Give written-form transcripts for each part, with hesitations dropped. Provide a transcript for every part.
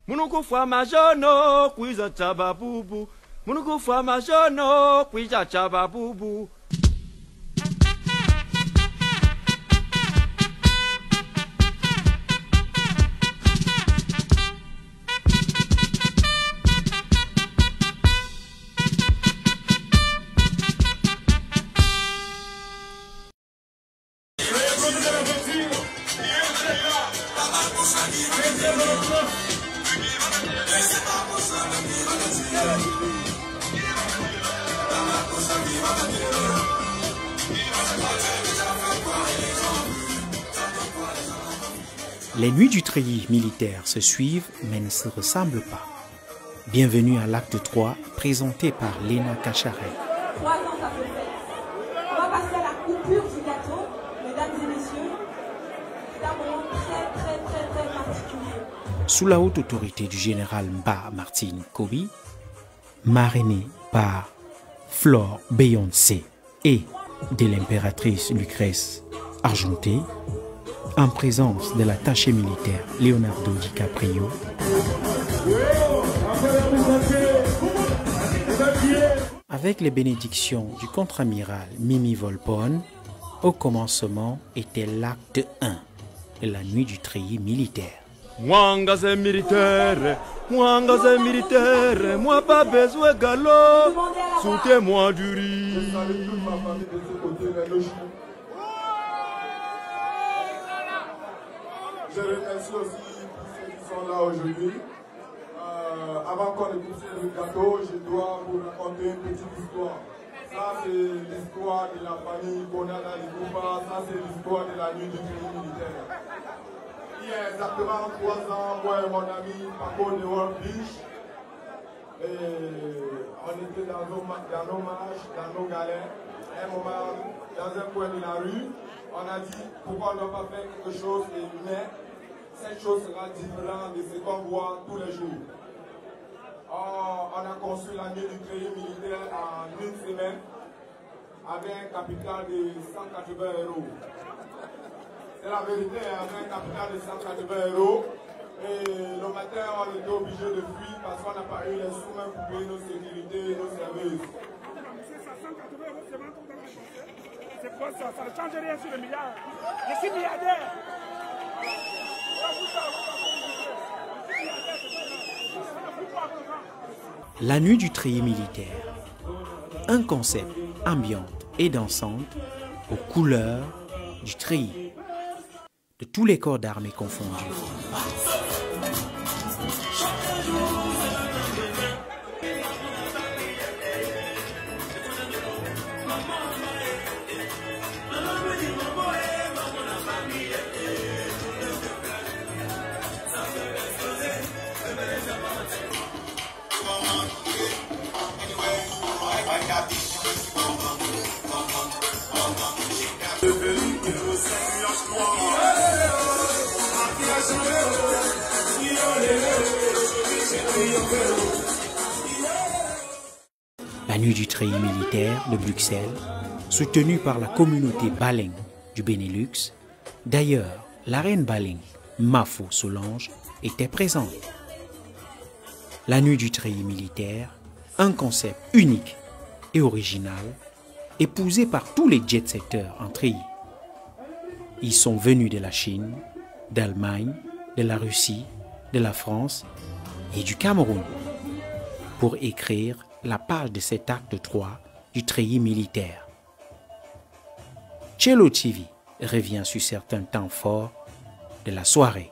Munuku fwa majono kwiza chababubu. Munuku fwa majono kwiza chababubu. Les nuits du treillis militaire se suivent mais ne se ressemblent pas. Bienvenue à l'acte 3, présenté par Léna Kacharet. 3 ans, ça peut faire. On va passer à la coupure du gâteau, mesdames et messieurs. C'est un moment très particulier. Sous la haute autorité du général Mba Martine Kobi, marrainée par Flore Beyoncé et de l'impératrice Lucrèce Argentée, en présence de l'attaché militaire Leonardo DiCaprio, avec les bénédictions du contre-amiral Mimi Volpone, au commencement était l'acte 1 de la nuit du treillis militaire. Mwanga c'est militaire, moi pas besoin de galop, soutenez-moi du riz. Je remercie aussi ceux qui sont là aujourd'hui. Avant qu'on ne coupe le gâteau, je dois vous raconter une petite histoire. Ça, c'est l'histoire de la famille Bonana Likouba. Ça, c'est l'histoire de la nuit du treillis militaire. Il y a exactement 3 ans, moi et mon ami Paco de World Beach, on était dans nos marches, dans nos galères. Un moment, dans un coin de la rue, on a dit pourquoi on ne doit pas faire quelque chose de humain. Cette chose sera différente de ce qu'on voit tous les jours. On a conçu la nuit du treillis militaire en 1 semaine avec un capital de 180 €. C'est la vérité, avec un capital de 180 €. Et le matin, on était obligé de fuir parce qu'on n'a pas eu les sous même pour payer nos sécurités et nos services. C'est quoi ça? Ça ne change rien sur le milliard. Je suis milliardaire. La nuit du treillis militaire, un concept ambiante et dansante aux couleurs du treillis, de tous les corps d'armée confondus. La nuit du treillis militaire de Bruxelles, soutenue par la communauté Baling du Benelux. D'ailleurs, la reine Baling, Mafo Solange, était présente. La nuit du treillis militaire, un concept unique et original, épousé par tous les jet-setters en treillis. Ils sont venus de la Chine, d'Allemagne, de la Russie, de la France et du Cameroun pour écrire la page de cet acte 3 du treillis militaire. Cello TV revient sur certains temps forts de la soirée.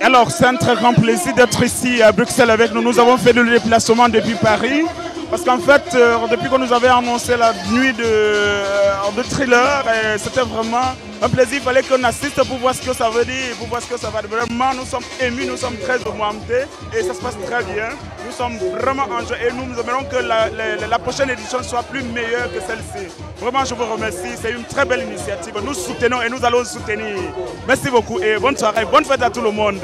Alors, c'est un très grand plaisir d'être ici à Bruxelles avec nous. Nous avons fait le déplacement depuis Paris Parce qu'en fait, depuis qu'on nous avait annoncé la nuit de Thriller, c'était vraiment un plaisir. Il fallait qu'on assiste pour voir ce que ça veut dire, pour voir ce que ça va dire. Vraiment, nous sommes émus, nous sommes très émouvantés et ça se passe très bien. Nous sommes vraiment en joie et nous aimerons que la prochaine édition soit plus meilleure que celle-ci. Vraiment, je vous remercie. C'est une très belle initiative. Nous soutenons et nous allons soutenir. Merci beaucoup et bonne soirée, bonne fête à tout le monde.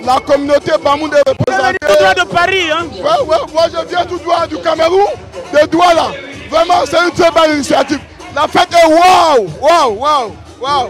La communauté Bamoun est représentée. Tout droit de Paris, hein? Ouais, moi je viens tout droit du Cameroun, de Douala. Vraiment, c'est une très belle initiative. La fête est waouh, waouh, waouh, waouh.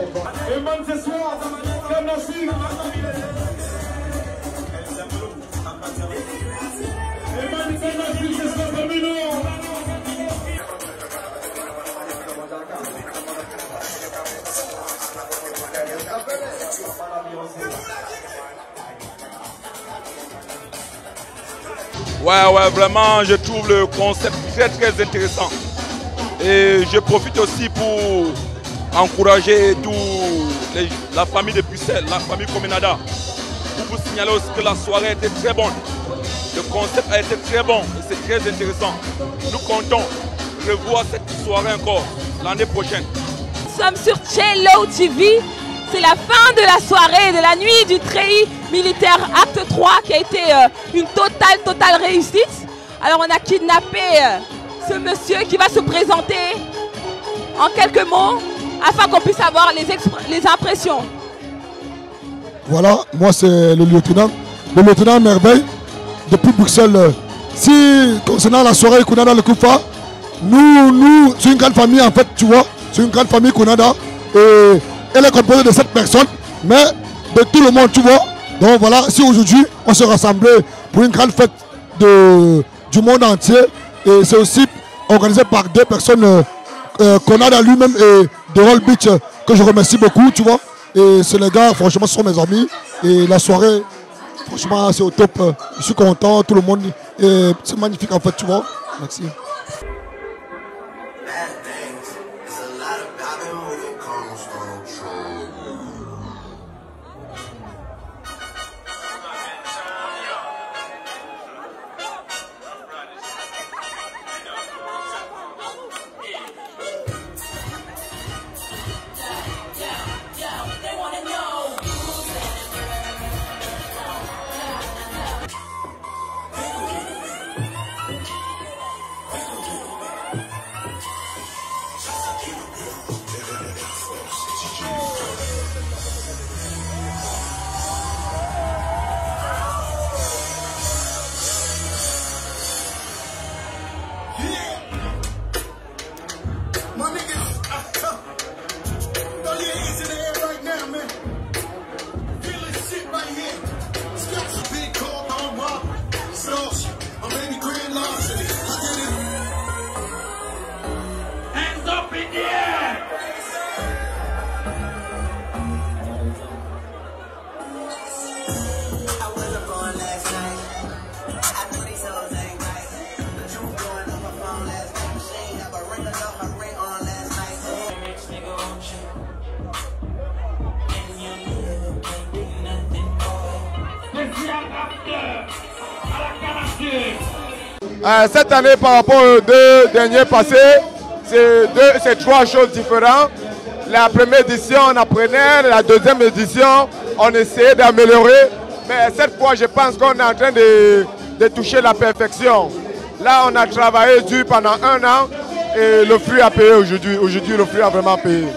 Ouais, vraiment, je trouve le concept très intéressant. Et je profite aussi pour encourager la famille de Bruxelles, la famille Comenada, pour vous signaler aussi que la soirée était très bonne. Le concept a été très bon et c'est très intéressant. Nous comptons revoir cette soirée encore l'année prochaine. Nous sommes sur Cello TV. C'est la fin de la soirée, de la nuit du treillis militaire acte 3 qui a été une totale réussite. Alors on a kidnappé ce monsieur qui va se présenter en quelques mots afin qu'on puisse avoir les impressions. Voilà, moi c'est le lieutenant Merveille depuis Bruxelles. Si concernant la soirée Kounada le Koufa, nous c'est une grande famille en fait, tu vois, c'est une grande famille Kounada et elle est composée de 7 personnes, mais de tout le monde, tu vois. Donc voilà, si aujourd'hui on se rassemblait pour une grande fête du monde entier, et c'est aussi organisé par 2 personnes, Konada lui-même et The Roll Beach, que je remercie beaucoup, tu vois. Et c'est les gars, franchement, ce sont mes amis. Et la soirée, franchement, c'est au top. Je suis content, tout le monde. Et c'est magnifique en fait, tu vois. Merci. Cette année, par rapport aux 2 derniers passés, c'est 3 choses différentes. La première édition, on apprenait. La deuxième édition, on essayait d'améliorer. Mais cette fois, je pense qu'on est en train de toucher la perfection. Là, on a travaillé dur pendant 1 an et le fruit a payé aujourd'hui. Aujourd'hui, le fruit a vraiment payé.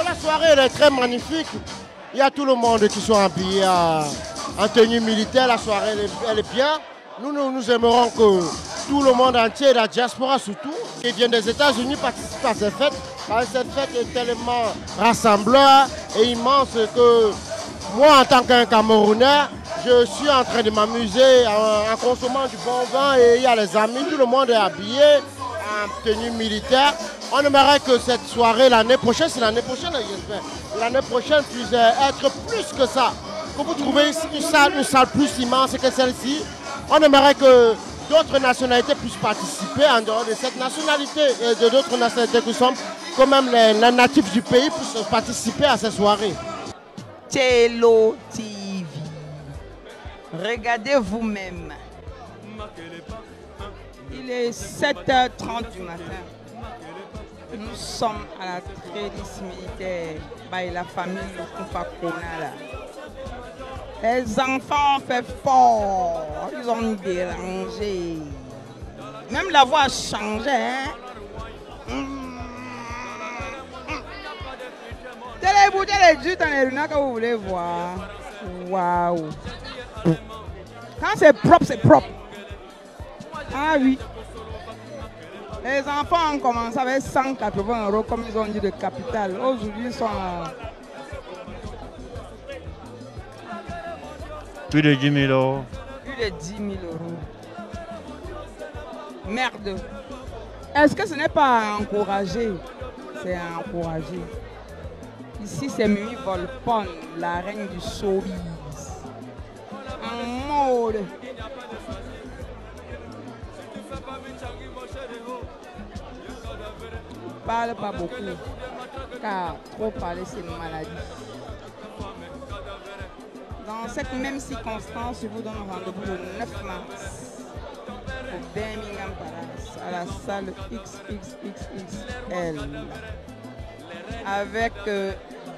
La soirée elle est très magnifique. Il y a tout le monde qui sont habillés en tenue militaire. La soirée elle est bien. Nous aimerons que tout le monde entier, la diaspora surtout, qui vient des États-Unis participe à cette fête. Parce que cette fête est tellement rassembleur et immense que moi, en tant qu'un Camerounais, je suis en train de m'amuser en consommant du bon vin et il y a les amis, tout le monde est habillé en tenue militaire. On aimerait que cette soirée, l'année prochaine, c'est l'année prochaine, j'espère, l'année prochaine puisse être plus que ça. Que vous trouvez une salle plus immense que celle-ci. On aimerait que d'autres nationalités puissent participer en dehors de cette nationalité et de d'autres nationalités qui sont quand même les natifs du pays puissent participer à ces soirées. Cello TV. Regardez vous-même. Il est 7h30 du matin. Nous sommes à la tradition militaire by la famille Lukufa Kona. Les enfants ont fait fort, ils ont dérangé. Même la voix a changé. Téléboutez les jus dans les rues que vous voulez voir. Waouh! Quand c'est propre, c'est propre. Ah oui. Les enfants ont commencé avec 180 € comme ils ont dit de capital. Aujourd'hui, ils sont à plus de 10 000 €. Plus de 10 000 €. Merde. Est-ce que ce n'est pas à encourager? C'est à encourager. Ici, c'est Mimi Volpone, la reine du showbiz. En mode. Ne parle pas beaucoup, car trop parler, c'est une maladie. Dans cette même circonstance, je vous donne rendez-vous le 9 mars au Birmingham Palace, à la salle XXXXL, avec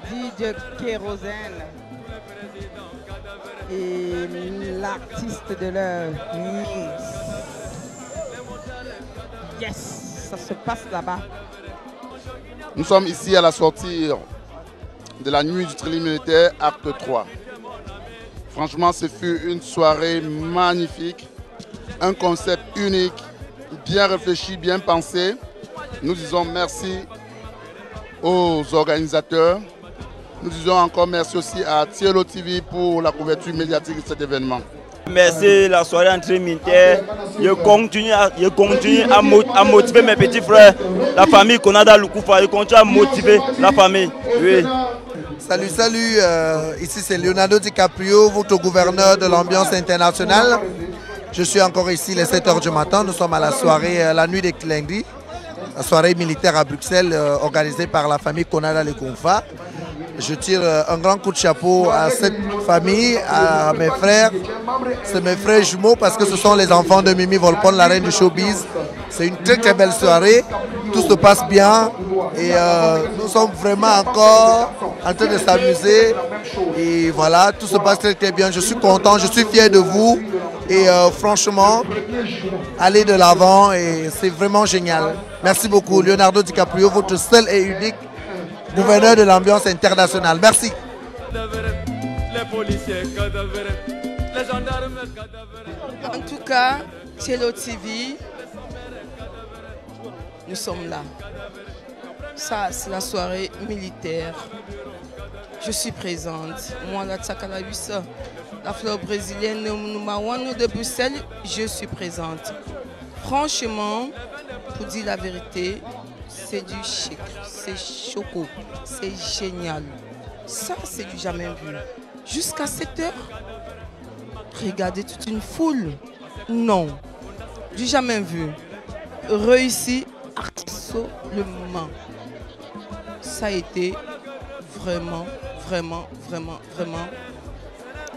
DJ Kérosène et l'artiste de l'heure, Minx. Yes, ça se passe là-bas. Nous sommes ici à la sortie de la nuit du Trélie militaire, acte 3. Franchement, ce fut une soirée magnifique, un concept unique, bien réfléchi, bien pensé. Nous disons merci aux organisateurs. Nous disons encore merci aussi à Cello TV pour la couverture médiatique de cet événement. Merci la soirée entrée militaire. Je continue à motiver mes petits frères, la famille Konada Lukufa. Je continue à motiver la famille. Oui. Salut, ici c'est Leonardo DiCaprio, votre gouverneur de l'ambiance internationale. Je suis encore ici les 7 h du matin. Nous sommes à la soirée, la nuit des Klingri, la soirée militaire à Bruxelles organisée par la famille Konada Lukufa. Je tire un grand coup de chapeau à cette famille, à mes frères. C'est mes frères jumeaux parce que ce sont les enfants de Mimi Volpone, la reine du showbiz. C'est une très très belle soirée. Tout se passe bien et nous sommes vraiment encore en train de s'amuser. Et voilà, tout se passe très très bien. Je suis content, je suis fier de vous. Et franchement, allez de l'avant et c'est vraiment génial. Merci beaucoup Leonardo DiCaprio, votre seul et unique gouverneur de l'ambiance internationale. Merci. En tout cas, Cello TV, nous sommes là. Ça, c'est la soirée militaire. Je suis présente. Moi, la Tsakalaïsa, la fleur brésilienne Numawano de Bruxelles, je suis présente. Franchement, pour dire la vérité, c'est du chic, c'est choco, c'est génial. Ça, c'est du jamais vu. Jusqu'à 7 h, regardez toute une foule. Non, du jamais vu. Réussi absolument. Ça a été vraiment,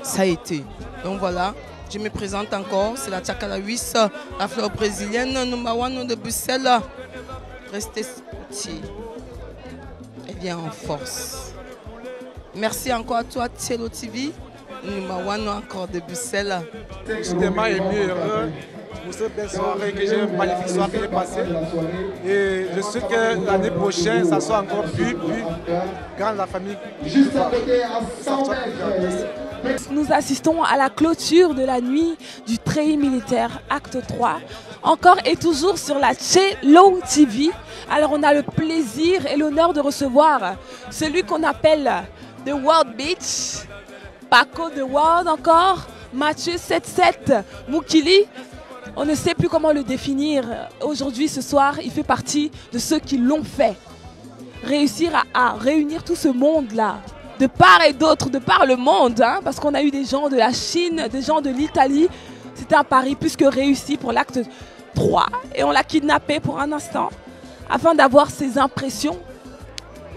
ça a été. Donc voilà, je me présente encore. C'est la Tsakalaïsa, la fleur brésilienne, Numawano de Bruxelles. Restez petits et bien en force. Merci encore à toi, Cello TV. Numawano encore de Bruxelles. Extrêmement ému et heureux pour cette belle soirée, que j'ai une magnifique soirée qui est passée. Et je souhaite que l'année prochaine, ça soit encore plus grande la famille. Nous assistons à la clôture de la nuit du treillis militaire acte 3, encore et toujours sur la Cello TV. Alors on a le plaisir et l'honneur de recevoir celui qu'on appelle The World Beach, Paco The World encore, Mathieu 77 Moukili. On ne sait plus comment le définir. Aujourd'hui, ce soir, il fait partie de ceux qui l'ont fait. Réussir à réunir tout ce monde-là, de part et d'autre, de par le monde, hein, parce qu'on a eu des gens de la Chine, des gens de l'Italie. C'était un pari plus que réussi pour l'acte 3. Et on l'a kidnappé pour un instant, afin d'avoir ses impressions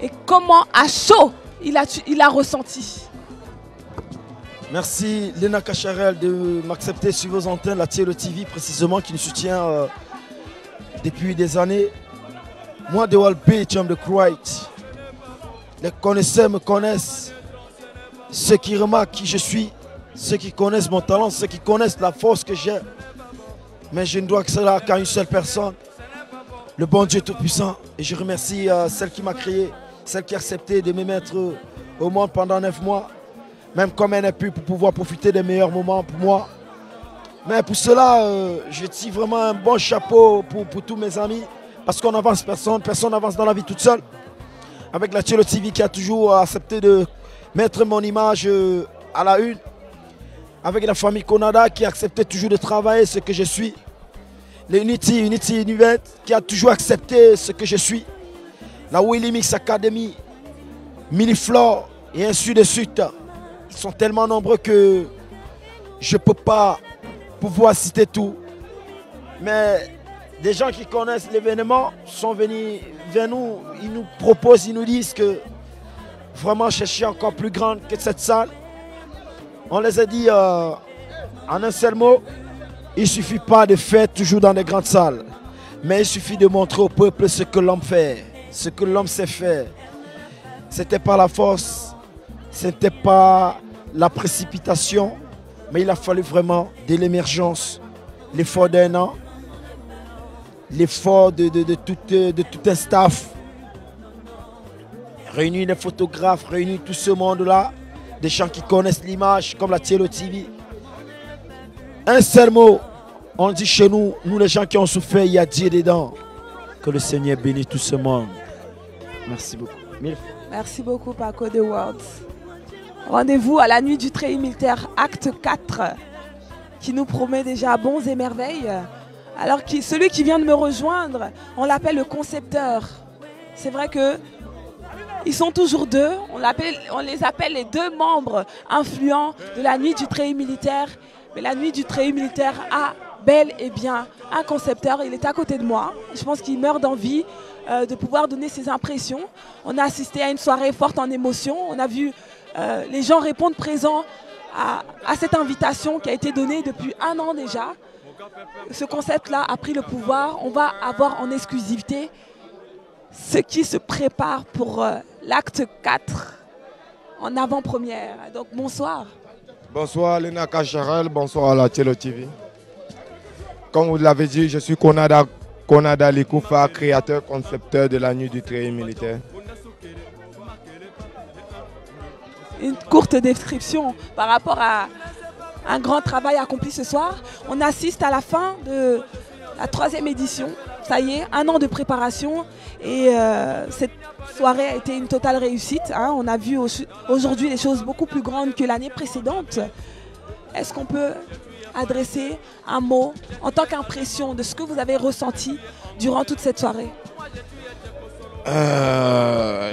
et comment à chaud il a ressenti. Merci Lena Cacharel de m'accepter sur vos antennes, la Cello TV précisément, qui nous soutient depuis des années. Moi, de World Beach, homme de Kuwait. Les connaisseurs me connaissent. Ceux qui remarquent qui je suis, ceux qui connaissent mon talent, ceux qui connaissent la force que j'ai. Mais je ne dois que cela qu'à une seule personne, le bon Dieu Tout-Puissant. Et je remercie celle qui m'a créé, celle qui a accepté de me mettre au monde pendant 9 mois. Même comme elle n'a pu pour pouvoir profiter des meilleurs moments pour moi. Mais pour cela, je tire vraiment un bon chapeau pour tous mes amis. Parce qu'on n'avance personne n'avance dans la vie toute seule. Avec la Cello TV qui a toujours accepté de mettre mon image à la une. Avec la famille Konada qui a accepté toujours de travailler ce que je suis. Les Unity Univers qui a toujours accepté ce que je suis. La Willy Mix Academy, Miniflore et ainsi de suite. Ils sont tellement nombreux que je ne peux pas pouvoir citer tout. Mais des gens qui connaissent l'événement sont venus vers nous, ils nous proposent, ils nous disent que vraiment chercher encore plus grande que cette salle. On les a dit en un seul mot, il ne suffit pas de faire toujours dans des grandes salles, mais il suffit de montrer au peuple ce que l'homme fait, ce que l'homme sait faire. Ce n'était pas la force, ce n'était pas la précipitation, mais il a fallu vraiment de l'émergence, l'effort d'un an, l'effort de tout un staff, réunir des photographes, réunir tout ce monde-là, des gens qui connaissent l'image, comme la Cello TV. Un seul mot, on dit chez nous, nous les gens qui ont souffert, il y a Dieu dedans. Que le Seigneur bénisse tout ce monde. Merci beaucoup. Merci beaucoup Paco The World. Rendez-vous à la nuit du treillis militaire acte 4 qui nous promet déjà bons et merveilles. Alors celui qui vient de me rejoindre, on l'appelle le concepteur. C'est vrai que ils sont toujours deux. On les appelle les deux membres influents de la nuit du treillis militaire. Mais la nuit du treillis militaire a bel et bien un concepteur. Il est à côté de moi. Je pense qu'il meurt d'envie de pouvoir donner ses impressions. On a assisté à une soirée forte en émotion. On a vu les gens répondre présents à cette invitation qui a été donnée depuis 1 an déjà. Ce concept-là a pris le pouvoir. On va avoir en exclusivité ce qui se prépare pour l'acte 4 en avant-première. Donc bonsoir. Bonsoir Lena Cacharel, bonsoir à la Cello TV. Comme vous l'avez dit, je suis Konada Likoufa, créateur, concepteur de la nuit du treillis militaire. Une courte description par rapport à un grand travail accompli ce soir. On assiste à la fin de la 3e édition. Ça y est, 1 an de préparation et cette soirée a été une totale réussite. Hein. On a vu aujourd'hui des choses beaucoup plus grandes que l'année précédente. Est-ce qu'on peut adresser un mot en tant qu'impression de ce que vous avez ressenti durant toute cette soirée?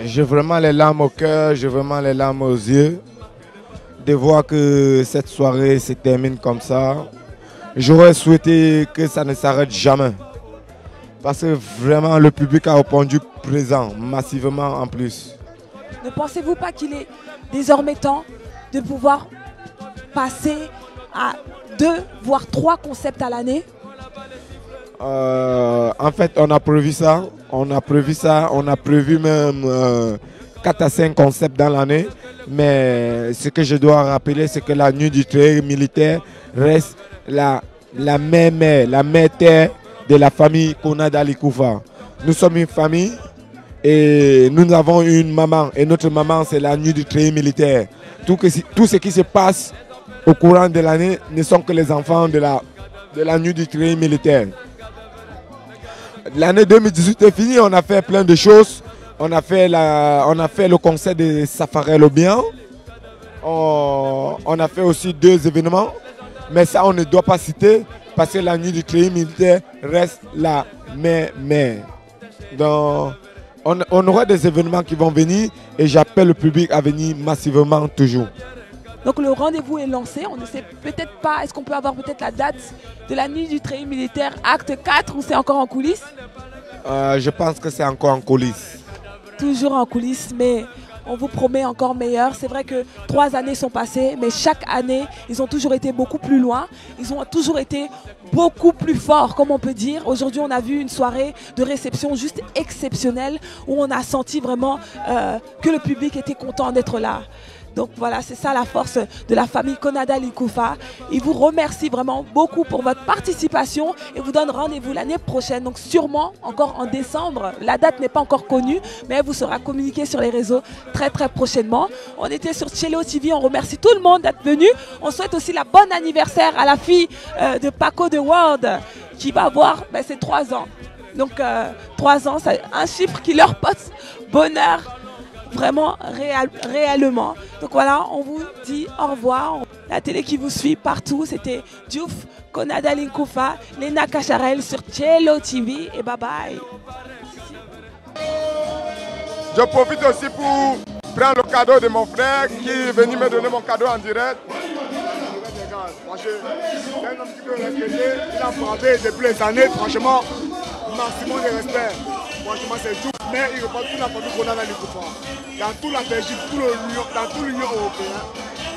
J'ai vraiment les larmes au cœur, j'ai vraiment les larmes aux yeux de voir que cette soirée se termine comme ça. J'aurais souhaité que ça ne s'arrête jamais. Parce que vraiment le public a répondu présent, massivement en plus. Ne pensez-vous pas qu'il est désormais temps de pouvoir passer à 2 voire 3 concepts à l'année? En fait, on a prévu ça. On a prévu même 4 à 5 concepts dans l'année. Mais ce que je dois rappeler, c'est que la nuit du treillis militaire reste la la mère, la mère-terre de la famille Konada Likoufa. Nous sommes une famille et nous avons une maman. Et notre maman, c'est la nuit du treillis militaire. Tout ce qui se passe au courant de l'année ne sont que les enfants de la nuit du treillis militaire. L'année 2018 est finie, on a fait plein de choses. On a fait le concert de Safari Lobian. On a fait aussi 2 événements. Mais ça, on ne doit pas citer parce que la nuit du treillis militaire reste la mère. Donc, on aura des événements qui vont venir et j'appelle le public à venir massivement toujours. Donc le rendez-vous est lancé, on ne sait peut-être pas, est-ce qu'on peut avoir peut-être la date de la nuit du treillis militaire acte 4 ou c'est encore en coulisses? Je pense que c'est encore en coulisses. Toujours en coulisses, mais on vous promet encore meilleur. C'est vrai que 3 années sont passées, mais chaque année, ils ont toujours été beaucoup plus loin. Ils ont toujours été beaucoup plus forts, comme on peut dire. Aujourd'hui, on a vu une soirée de réception juste exceptionnelle où on a senti vraiment que le public était content d'être là. Donc voilà, c'est ça la force de la famille Konada Likoufa. Ils vous remercient vraiment beaucoup pour votre participation et vous donnent rendez-vous l'année prochaine. Donc sûrement encore en décembre. La date n'est pas encore connue, mais elle vous sera communiquée sur les réseaux très prochainement. On était sur Cello TV, on remercie tout le monde d'être venu. On souhaite aussi la bonne anniversaire à la fille de Paco de World qui va avoir ses 3 ans. Donc 3 ans, c'est un chiffre qui leur porte bonheur. Vraiment, réellement. Donc voilà, on vous dit au revoir. La télé qui vous suit partout, c'était Diouf, Konada Likoufa, Lena Kacharel sur Cello TV et bye bye. Je profite aussi pour prendre le cadeau de mon frère qui est venu me donner mon cadeau en direct. C'est un homme qui peut respecter, il a frappé depuis les années, franchement, maximum de respect. Franchement, c'est tout, mais il reprend toute la famille Konada Likoufa. Dans toute la Belgique, dans toute l'Union européenne.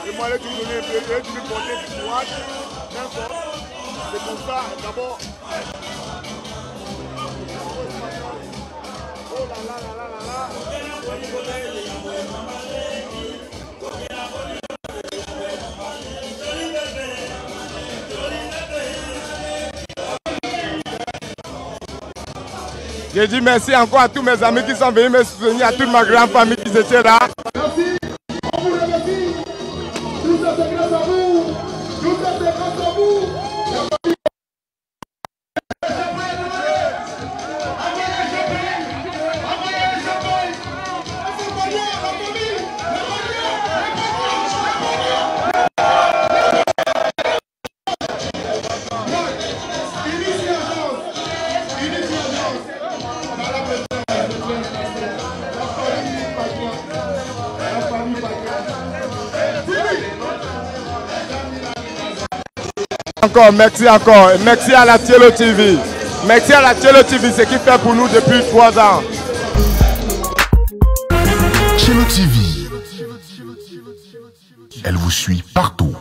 Et moi, je vais lui donner un peu, je vais lui porter du courage. C'est pour ça, d'abord. Oh là là là là là là. Je dis merci encore à tous mes amis qui sont venus me soutenir, à toute ma grande famille qui étaient là. Merci, on vous remercie. Tout ça c'est grâce à vous. Tout ça c'est grâce à vous. Encore, merci encore. Merci à la Cello TV. Merci à la Cello TV, ce qui fait pour nous depuis 3 ans. Cello TV. Elle vous suit partout.